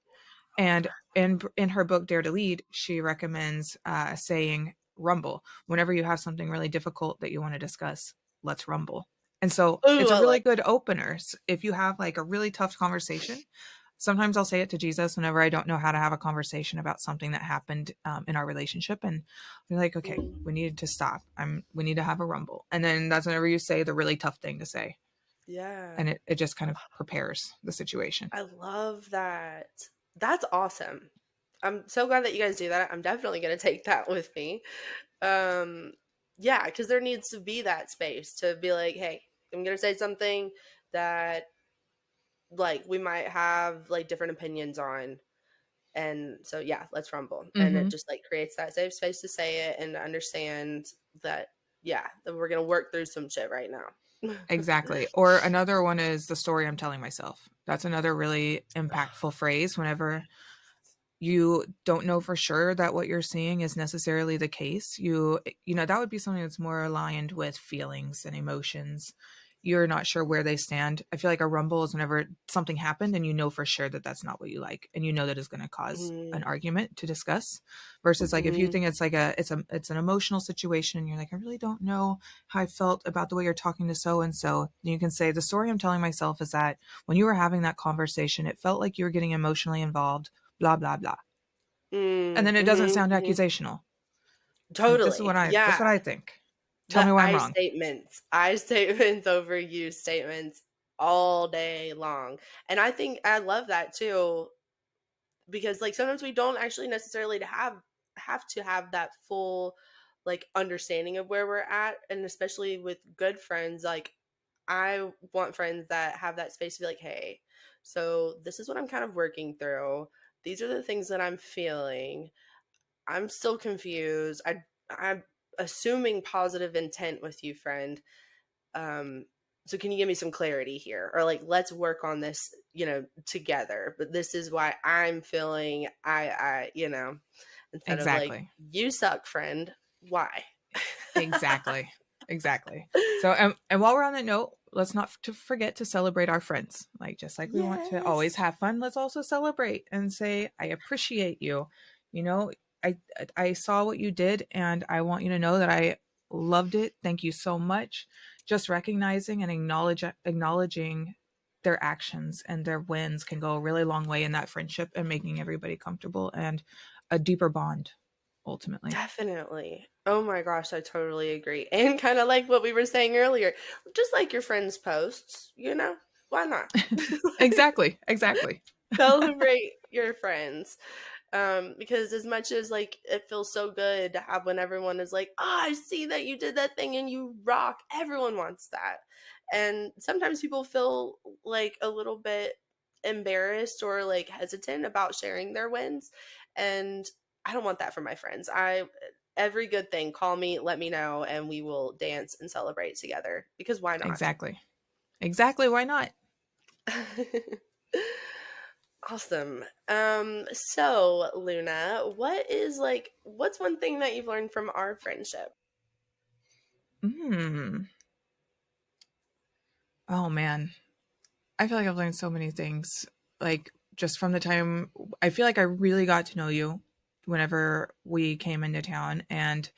And in her book Dare to Lead, she recommends saying rumble whenever you have something really difficult that you want to discuss. Let's rumble. And so Ooh, it's a I really like good opener. If you have like a really tough conversation, sometimes I'll say it to Jesus whenever I don't know how to have a conversation about something that happened in our relationship, and you're like, okay, we mm, need to stop. We need to have a rumble, and then that's whenever you say the really tough thing to say, yeah. and it just kind of prepares the situation. I love that. That's awesome. I'm so glad that you guys do that. I'm definitely going to take that with me. Um yeah, cuz there needs to be that space to be like, "Hey, I'm going to say something that like we might have like different opinions on." And so yeah, let's rumble. And it Hmm. just like creates that safe space to say it and to understand that, yeah, that we're going to work through some shit right now. Exactly. Or another one is the story I'm telling myself. That's another really impactful phrase. Whenever you don't know for sure that what you're seeing is necessarily the case. That would be something that's more aligned with feelings and emotions. You're not sure where they stand. I feel like a rumble is whenever something happened and you know for sure that that's not what you like, and you know that is going to cause Mm, an argument to discuss. Versus like if you mhm, think it's like it's an emotional situation and you're like, I really don't know how I felt about the way you're talking to so and so. You can say the story I'm telling myself is that when you were having that conversation, it felt like you were getting emotionally involved, blah blah blah, and then it doesn't mhm, sound mhm. accusational. Like this is Totally. what I this is Yeah. what I think. Tell The me why I'm I wrong. statements. I statements over you statements all day long. And I think I love that too because like sometimes we don't actually necessarily have to have that full like understanding of where we're at, and especially with good friends like I want friends that have that space to be like, "Hey, so this is what I'm kind of working through. These are the things that I'm feeling. I'm still confused. I'm assuming positive intent with you, friend. Um, so can you give me some clarity here? Or like let's work on this, together. But this is why I'm feeling instead of like, Exactly. you suck, friend. Why? Exactly. Exactly. So, and while we're on that note, let's not to forget to celebrate our friends. Like, just like we want to always Yes. have fun, let's also celebrate and say, I appreciate you. You know, I, I saw what you did and I want you to know that I loved it. Thank you so much. Just recognizing and acknowledging their actions and their wins can go a really long way in that friendship and making everybody comfortable and a deeper bond ultimately. Definitely. Oh my gosh, I totally agree. And kind of like what we were saying earlier, just like your friends' posts, why not? Like, Exactly. Exactly. celebrate your friends. Because as much as like it feels so good to have when everyone is like, oh, I see that you did that thing and you rock, everyone wants that. And sometimes people feel like a little bit embarrassed or like hesitant about sharing their wins. And I don't want that for my friends. Every good thing, call me, let me know, and we will dance and celebrate together because why not? Exactly. Exactly. Why not? Awesome. So Luna, what's one thing that you've learned from our friendship? Hmm. Oh man. I feel like I've learned so many things. Like just from the time I feel like I really got to know you whenever we came into town, and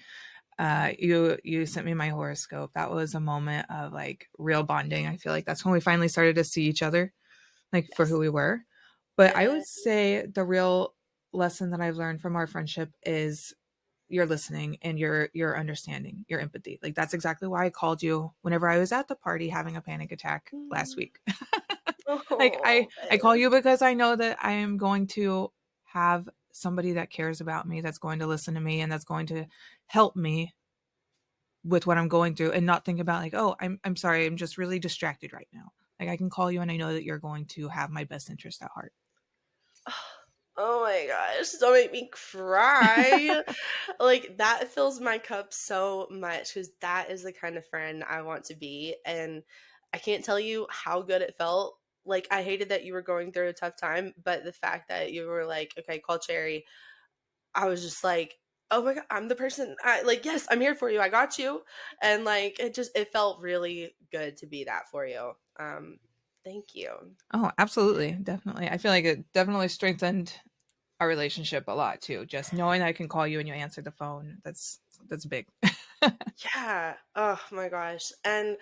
you sent me my horoscope. That was a moment of like real bonding. I feel like that's when we finally started to see each other like for who Yes. we were. But I Yeah. would say the real lesson that I've learned from our friendship is your listening and your understanding, your empathy. Like that's exactly why I called you whenever I was at the party having a panic attack last Mm. week. Like Oh, I call babe. you because I know that I am going to have somebody that cares about me, that's going to listen to me and that's going to help me with what I'm going through and not think about like, "Oh, I'm sorry, I'm just really distracted right now." Like I can call you and I know that you're going to have my best interest at heart. Oh my gosh, don't make me cry. Like that fills my cup so much because that is the kind of friend I want to be. And I can't tell you how good it felt. Like I hated that you were going through a tough time, but the fact that you were like, okay, call Cherry, I was just like, "Oh my god, I'm the person I like, yes, I'm here for you. I got you." And like it felt really good to be that for you. Thank you. Oh, absolutely. Definitely. I feel like it definitely strengthened our relationship a lot too. Just knowing I can call you and you answer the phone, that's big. Yeah. Oh my gosh. And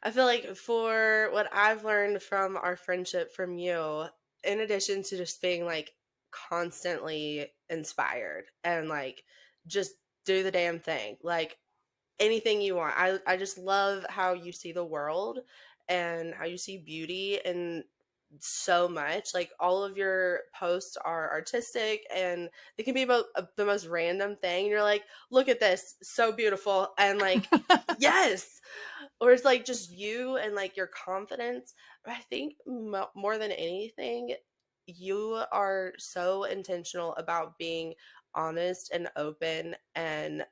I feel like for what I've learned from our friendship from you, in addition to just being like constantly inspired and like just do the damn thing. Like anything you want. I just love how you see the world and how you see beauty in so much. Like all of your posts are artistic and they can be about the most random thing. You're like, look at this, so beautiful, and like, yes, or it's like just you and like your confidence. But I think more than anything, you are so intentional about being honest and open and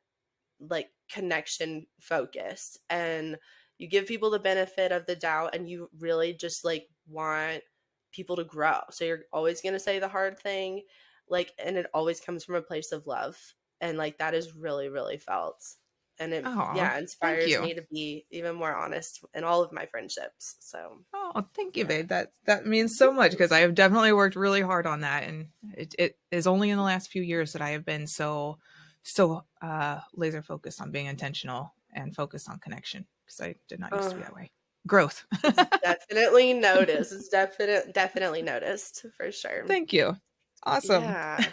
like connection focused, and you give people the benefit of the doubt and you really just like want people to grow, so you're always going to say the hard thing. like, and it always comes from a place of love. And like that is really, really felt. And it, Oh, yeah, thank inspires you. me to be even more honest in all of my friendships. So, Oh, thank you, yeah. babe. That means so much because I have definitely worked really hard on that, and it is only in the last few years that I have been so laser focused on being intentional and focused on connection because I did not used to Uh, be that way. Growth. it's definitely noticed. It's definitely noticed for sure. Thank you. Awesome. Yeah.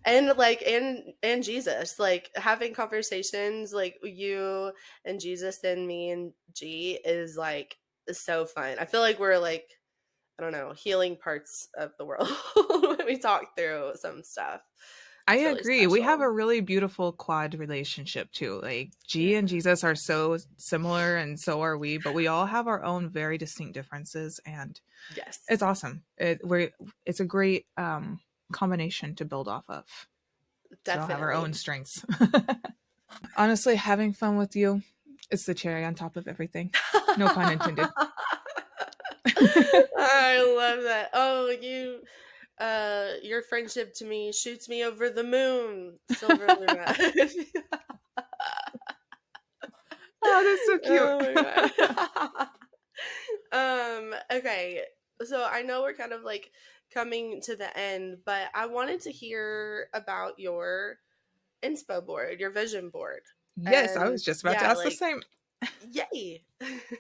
And like and Jesus, like having conversations like you and Jesus and me and G is so fun. I feel like we're like, I don't know, healing parts of the world when we talk through some stuff. I It's really agree. We have special. a really beautiful quad relationship too. Like G and Yeah. Jesus are so similar and so are we, but we all have our own very distinct differences and it's Yes. awesome. It's a great combination to build off of. So we all have our own Definitely. strengths. Honestly, having fun with you is the cherry on top of everything. No pun intended. I love that. Oh, your friendship to me shoots me over the moon, Silver Luna. Oh, that's so cute. Oh my god. Okay. So I know we're kind of like coming to the end, but I wanted to hear about your inspo board, your vision board. Yes, I And was just about to yeah, ask the like same. yay.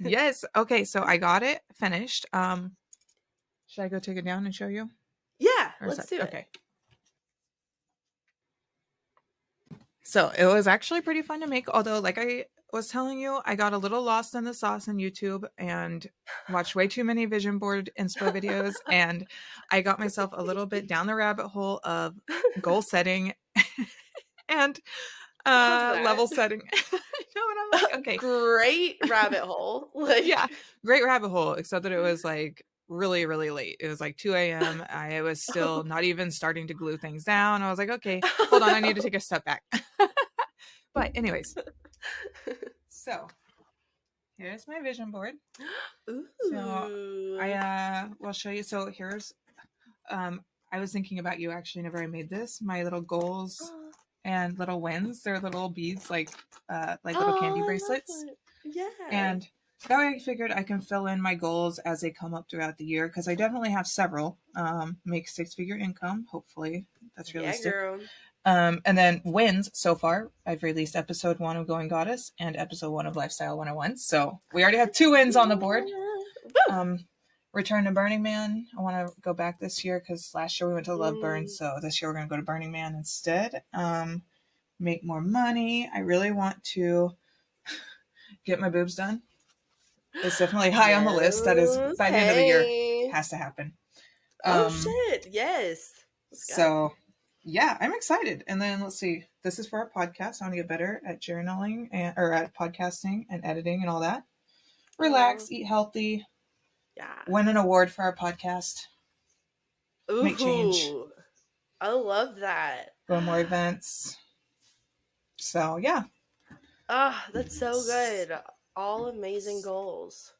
Yes. Okay, so I got it finished. Should I go take it down and show you? Yeah, Or is let's that do it. okay? So it was actually pretty fun to make, although, like I was telling you, I got a little lost in the sauce on YouTube and watched way too many vision board inspo videos. And I got myself a little bit down the rabbit hole of goal setting and Love that. level setting. I know, and I'm like, okay, Great rabbit hole. yeah, Like great rabbit hole, except that it was like really, really late. It was like 2 a.m. I was still not even starting to glue things down. I was like, okay, hold on, I need to take a step back. But, anyways, so here's my vision board. So I Ooh. will show you. So here's I was thinking about you actually whenever I made this. My little goals and little wins. They're little beads like little candy Oh, I love bracelets. it. Yeah. And that way I figured I can fill in my goals as they come up throughout the year because I definitely have several. Make six-figure income, hopefully that's Yeah, realistic. girl. And then wins so far. I've released episode 1 of Going Goddess and episode 1 of Lifestyle 101. So we already have 2 wins on the board. Woo! Um, Return to Burning Man. I want to go back this year because last year we went to Love Burn. Mm, So this year we're going to go to Burning Man instead. Make more money. I really want to get my boobs done. It's definitely high on the list. That is yes. by the end of the year. Hey. Has to happen. Oh Um, shit. Yes. Let's go. so yeah, I'm excited. And then let's see. This is for our podcast. I want to get better at journaling or at podcasting and editing and all that. Oh, Relax, eat healthy, yeah. win an award for our podcast, make change, Ooh. I love that. go to more events. So yeah. Ah, that's so good. All amazing goals.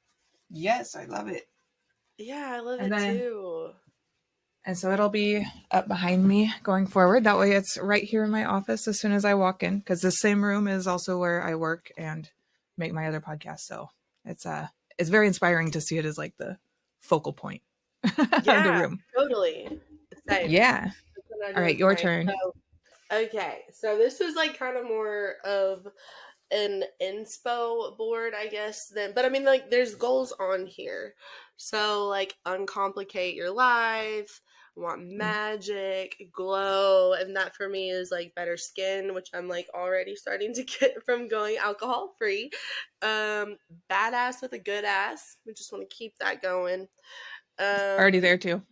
Yes, I love it. Yeah, I love And it then too. and so it'll be up behind me going forward. That way it's right here in my office as soon as I walk in because the same room is also where I work and make my other podcast. So it's very inspiring to see it as like the focal point of the Yeah, room. totally. Same. Yeah. That's what I All do right, with your mine. turn. So, okay. So this is like kind of more of an inspo board, I guess, then. But I mean, like, there's goals on here. So, like, uncomplicate your life, want magic, glow. And that for me is like better skin, which I'm like already starting to get from going alcohol free. Badass with a good ass. We just want to keep that going. Already Um, there too.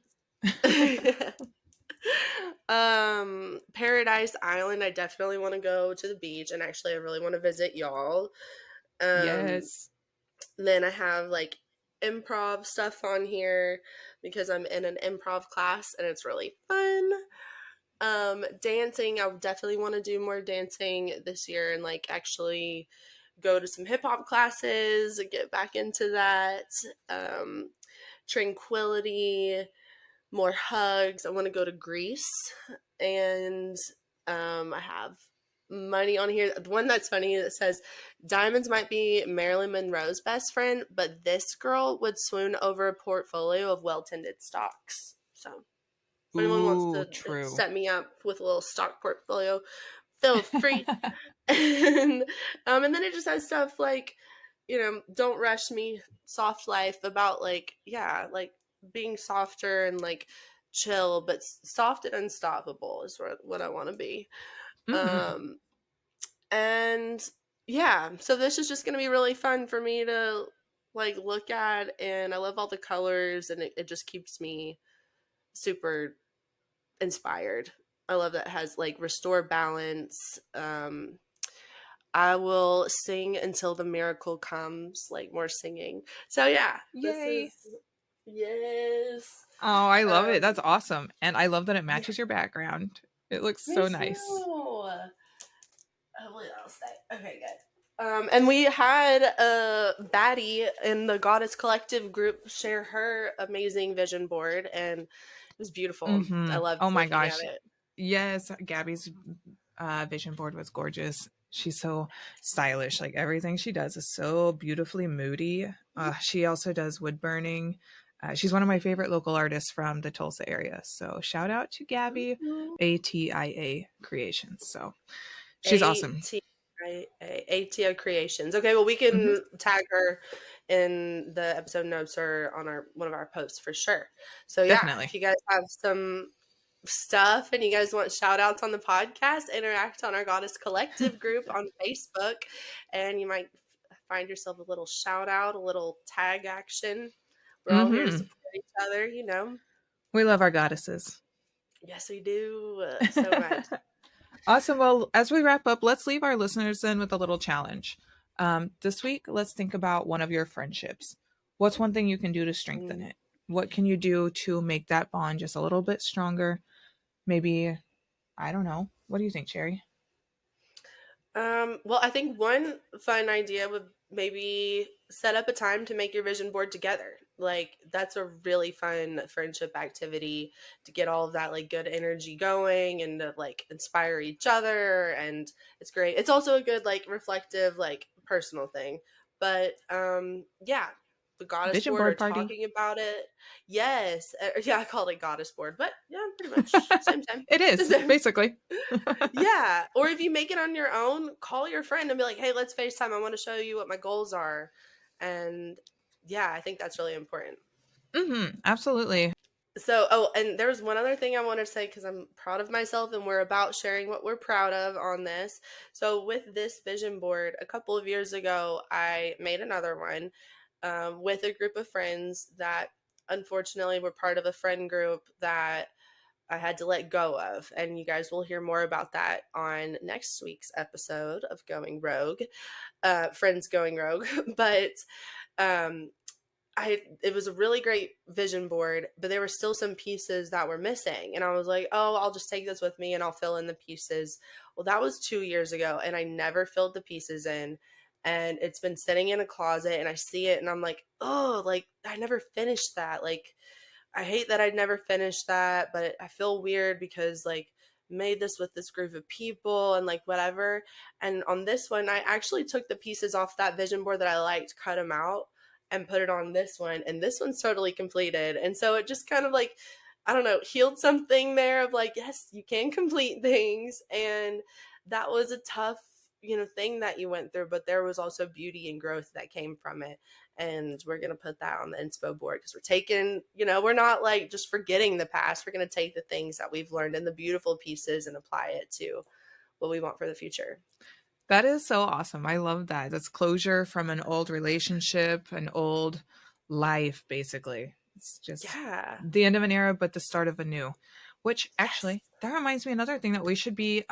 Paradise Island. I definitely want to go to the beach, and actually, I really want to visit y'all. Um, Yes. then I have like improv stuff on here because I'm in an improv class and it's really fun. Dancing. I would definitely want to do more dancing this year and like actually go to some hip hop classes and get back into that. Tranquility. more hugs. I want to go to Greece, and I have money on here. The one that's funny that says diamonds might be Marilyn Monroe's best friend, but this girl would swoon over a portfolio of well tended stocks. So if anyone wants Ooh, to true. set me up with a little stock portfolio, feel free. and and then it just has stuff like, don't rush me, soft life, about like, yeah, like being softer and like chill, but soft and unstoppable is what I want to be. Hmm. Um and yeah, so this is just going to be really fun for me to like look at, and I love all the colors, and it just keeps me super inspired. I love that it has like restore balance. I will sing until the miracle comes, like more singing. So yeah, this Yay. is yes. Oh, I love it. That's Um awesome. And I love that it yeah, matches your background. It looks me so too. nice. Hopefully that'll stay. Okay, good. And we had a baddie in the Goddess Collective group share her amazing vision board, and it was beautiful. I loved Oh my looking at gosh. it. Yes, Gabby's vision board was gorgeous. She's so stylish. Like everything she does is so beautifully moody. She also does wood burning. She's one of my favorite local artists from the Tulsa area. So shout out to Gabby, ATIA Creations. So she's awesome. ATO Creations. Okay, well we Hmm. can tag her in the episode notes or on our one of our posts for sure. So yeah, if Definitely. you guys have some stuff and you guys want shout outs on the podcast, interact on our Goddess Collective group on Facebook, and you might find yourself a little shout out, a little tag action. We're all here to Hmm. support each other. We love our goddesses. Yes, we do so much. Awesome. Well, as we wrap up, let's leave our listeners in with a little challenge. This week, let's think about one of your friendships. What's one thing you can do to strengthen Mm. it? What can you do to make that bond just a little bit stronger? Maybe, I don't know. What do you think, Cherry? Well, I think one fun idea would maybe set up a time to make your vision board together. Like that's a really fun friendship activity to get all of that like good energy going and to like inspire each other, and it's great. It's also a good like reflective like personal thing. But yeah, the goddess Vision board or board party. talking about it. Yes. Yeah, I called it goddess board, but yeah, pretty much same time. It is, basically. Yeah. Or if you make it on your own, call your friend and be like, hey, let's FaceTime. I want to show you what my goals are. And yeah, I think that's really important. Absolutely. So, oh, and there's one other thing I want to say because I'm proud of myself and we're about sharing what we're proud of on this. So, with this vision board, a couple of years ago, I made another one with a group of friends that unfortunately were part of a friend group that I had to let go of. And you guys will hear more about that on next week's episode of Going Rogue, Friends Going Rogue. But um, it was a really great vision board, but there were still some pieces that were missing. And I was like, oh, I'll just take this with me and I'll fill in the pieces. Well, that was 2 years ago, and I never filled the pieces in. And it's been sitting in a closet, and I see it, and I'm like, oh, like I never finished that. Like, I hate that I'd never finished that, but I feel weird because like made this with this group of people and like whatever. And on this one, I actually took the pieces off that vision board that I liked, cut them out, and put it on this one. And this one's totally completed. And so it just kind of like, I don't know, healed something there of like, yes, you can complete things. And that was a tough, thing that you went through, but there was also beauty and growth that came from it. And we're going to put that on the inspo board because we're taking, we're not like just forgetting the past. We're going to take the things that we've learned and the beautiful pieces and apply it to what we want for the future. That is so awesome. I love that. That's closure from an old relationship, an old life, basically. It's just Yeah. the end of an era, but the start of a new. Which Yes. actually, that reminds me another thing that we should be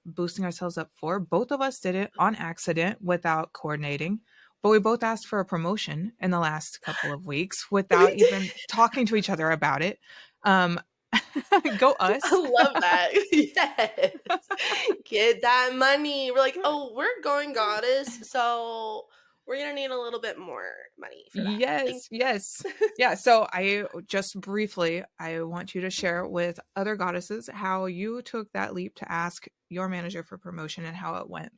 boosting ourselves up for. Both of us did it on accident without coordinating, but we both asked for a promotion in the last couple of weeks without We did. even talking to each other about it. Um, Go I us. love that. Yes. Get that money. We're like, oh, we're going goddess. So we're gonna need a little bit more money for that. Thank Yes, yes. Yeah, so I just briefly, I want you to share with other goddesses how you took that leap to ask your manager for promotion and how it went.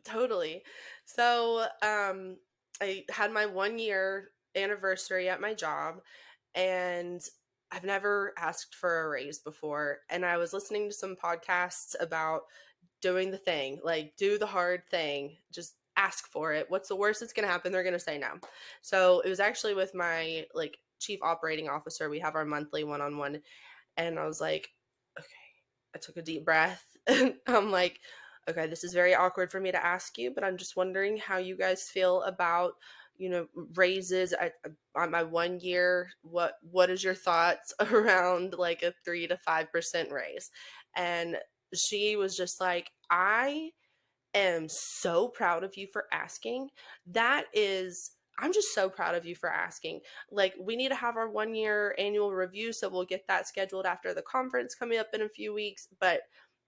Totally. So, I had my 1 year anniversary at my job, and I've never asked for a raise before. And I was listening to some podcasts about doing the thing, like do the hard thing, just ask for it. What's the worst that's going to happen? They're going to say no. So it was actually with my like chief operating officer. We have our monthly one-on-one, and I was like, okay, I took a deep breath and I'm like, okay, this is very awkward for me to ask you, but I'm just wondering how you guys feel about, raises on my 1 year. What is your thoughts around like a 3 to 5% raise? And she was just like, I am so proud of you for asking. I'm just so proud of you for asking. Like, we need to have our 1 year annual review, so we'll get that scheduled after the conference coming up in a few weeks. But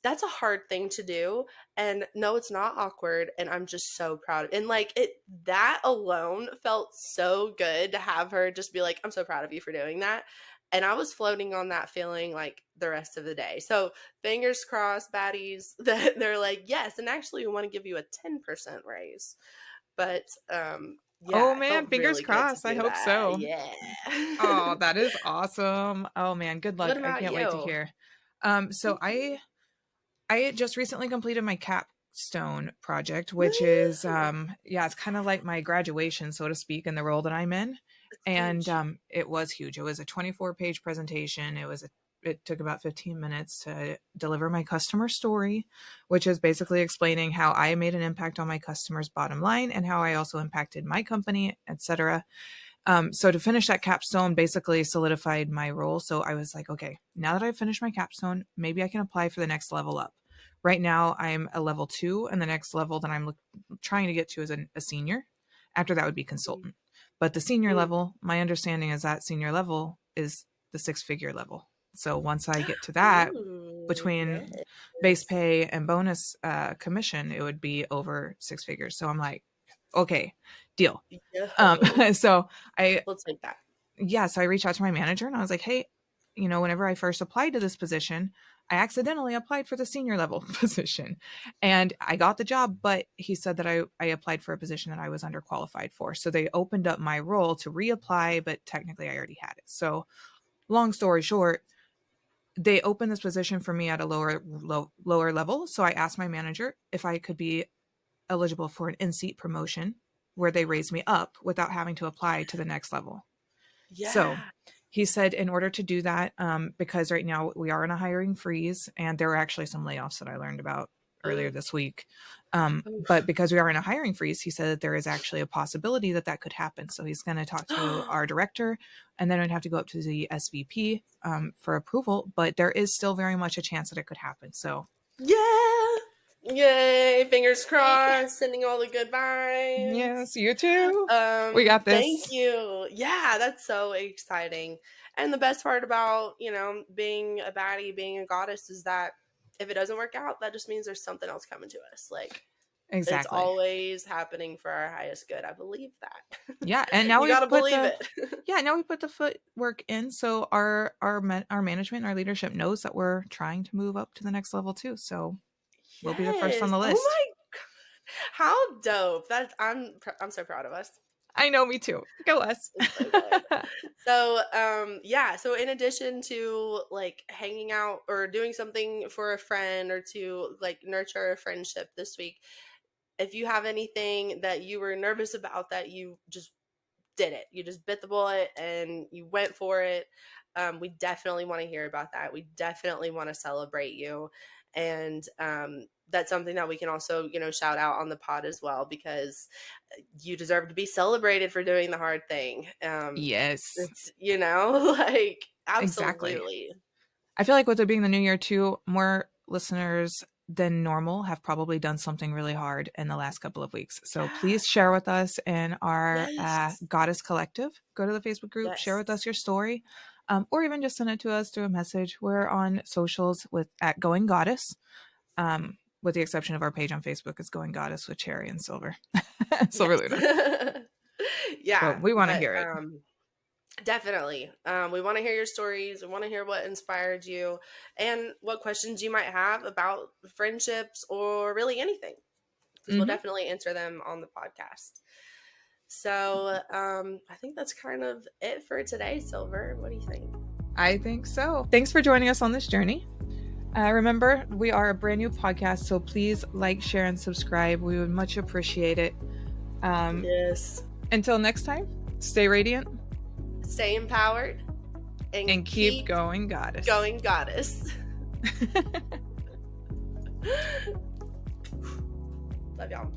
that's a hard thing to do. And no, it's not awkward. And I'm just so proud. And like, that alone felt so good to have her just be like, I'm so proud of you for doing that. And I was floating on that feeling like the rest of the day. So fingers crossed, baddies, that they're like, yes, and actually we want to give you a 10% raise. But Oh yeah, it man, felt fingers really good to crossed. I do hope that. so. Yeah. Oh, that is awesome. Oh man, good What luck. I about can't wait to you? hear. So Thank you. I just recently completed my capstone project, which is Woo! yeah, it's kind of like my graduation, so to speak, in the role that I'm in. It's And huge. it was huge. It was a 24-page presentation. It took about 15 minutes to deliver my customer story, which is basically explaining how I made an impact on my customer's bottom line and how I also impacted my company, etc. So to finish that capstone basically solidified my role. So I was like, okay, now that I've finished my capstone, maybe I can apply for the next level up. Right now, I'm a level 2, and the next level that I'm trying to get to is a senior. After that would be consultant. But the senior Mm. level, my understanding is that senior level is the 6-figure level. So once I get to that, Ooh, between base yes. pay and bonus commission, it would be over 6 figures. So I'm like, okay, deal. Yo, So I we'll take that. yeah, so I reached out to my manager and I was like, hey, whenever I first applied to this position, I accidentally applied for the senior level position and I got the job, but he said that I applied for a position that I was underqualified for. So they opened up my role to reapply, but technically I already had it. So long story short, they opened this position for me at a lower level. So I asked my manager if I could be eligible for an in-seat promotion where they raise me up without having to apply to the next level. So Yeah. he said, in order to do that, because right now we are in a hiring freeze, and there were actually some layoffs that I learned about earlier Mm. this week. But Oof. because we are in a hiring freeze, he said that there is actually a possibility that that could happen. So he's going to talk to our director, and then I'd have to go up to the SVP for approval. But there is still very much a chance that it could happen. So, Yeah. Yay. Fingers yay. crossed. Sending all the good vibes. Yes, you too. We got Thank this. you. Yeah, that's so exciting. And the best part about, being a baddie, being a goddess is that if it doesn't work out, that just means there's something else coming to us. Like, it's Exactly. always happening for our highest good. I believe that. Yeah, and now You got we've to put believe the it. yeah, now we put the footwork in, so our management, our leadership knows that we're trying to move up to the next level too. So we'll be the first on Yes. the Oh list. my God. How dope. I'm so proud of us. I know, me too. Go us. It's so good. So, yeah, so in addition to like hanging out or doing something for a friend or to like nurture a friendship this week, if you have anything that you were nervous about that you just did it, you just bit the bullet and you went for it, we definitely want to hear about that. We definitely want to celebrate you. And that's something that we can also, shout out on the pod as well, because you deserve to be celebrated for doing the hard thing. Yes, It's, like exactly. absolutely. I feel like with it being the new year too, more listeners than normal have probably done something really hard in the last couple of weeks. So please Yes. share with us in our Yes. Goddess Collective. Go to the Facebook group, share with Yes. us your story, or even just send it to us through a message. We're on socials with at Going Goddess. with the exception of our page on Facebook, is Going Goddess with Cherry and Silver. Silver Yes. Luna. But Yeah, we want to but hear it. definitely. We want to hear your stories. We want to hear what inspired you and what questions you might have about friendships or really anything, because we'll Hmm. definitely answer them on the podcast. So I think that's kind of it for today, Silver. What do you think? I think so. Thanks for joining us on this journey. Remember, we are a brand new podcast, so please like, share, and subscribe. We would much appreciate it. Yes. Until next time, stay radiant Stay empowered and and keep keep going, Goddess. going, Goddess. Love y'all.